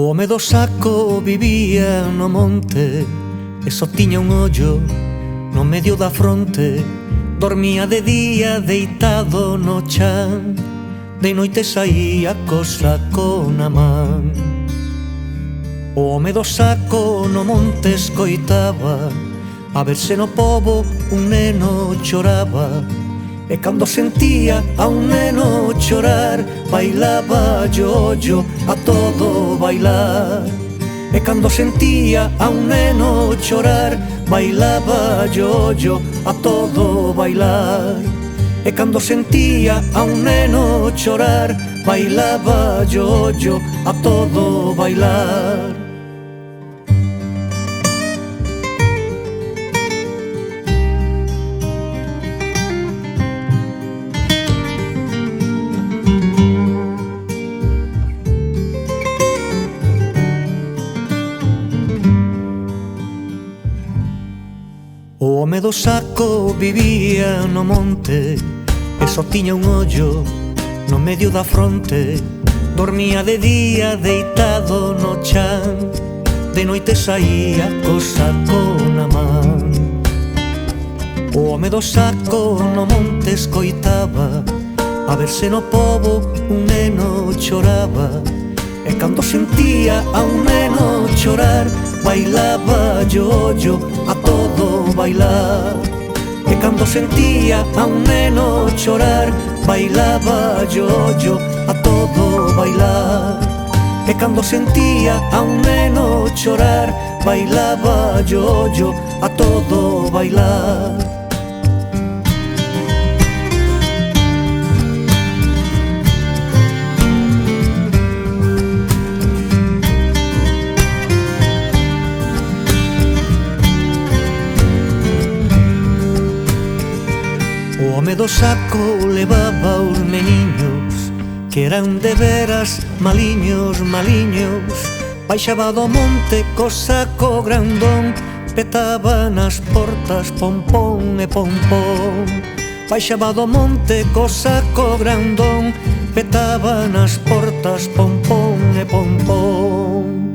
O home do saco vivía no monte e só tiña un ollo no medio da fronte. Dormía de día deitado no chan, de noite saía co saco na man. O home do saco no monte escoitaba a ver se no pobo un neno choraba. E cando sentía a un neno chorar, bailaba yo a todo bailar. E cando sentía a un neno chorar, bailaba yo a todo bailar. E cando sentía a un neno chorar, bailaba yo a todo bailar. O home do saco vivía no monte e só tiña un ollo no medio da fronte. Dormía de día deitado no chan, de noite saía co saco na man. O home do saco no monte escoitaba a ver se no pobo un neno choraba. E cando sentía a un neno chorar, bailaba yo a todo bailar. E cando sentía a un neno chorar, bailaba yo a todo bailar. E cando sentía a un neno chorar, bailaba yo a todo bailar. O home do saco levaba os meniños que eran de veras maliños, maliños. Baixaba do monte co saco grandón, petaba nas portas pompón e pompón. Baixaba do monte co saco grandón, petaba nas portas pompón e pompón.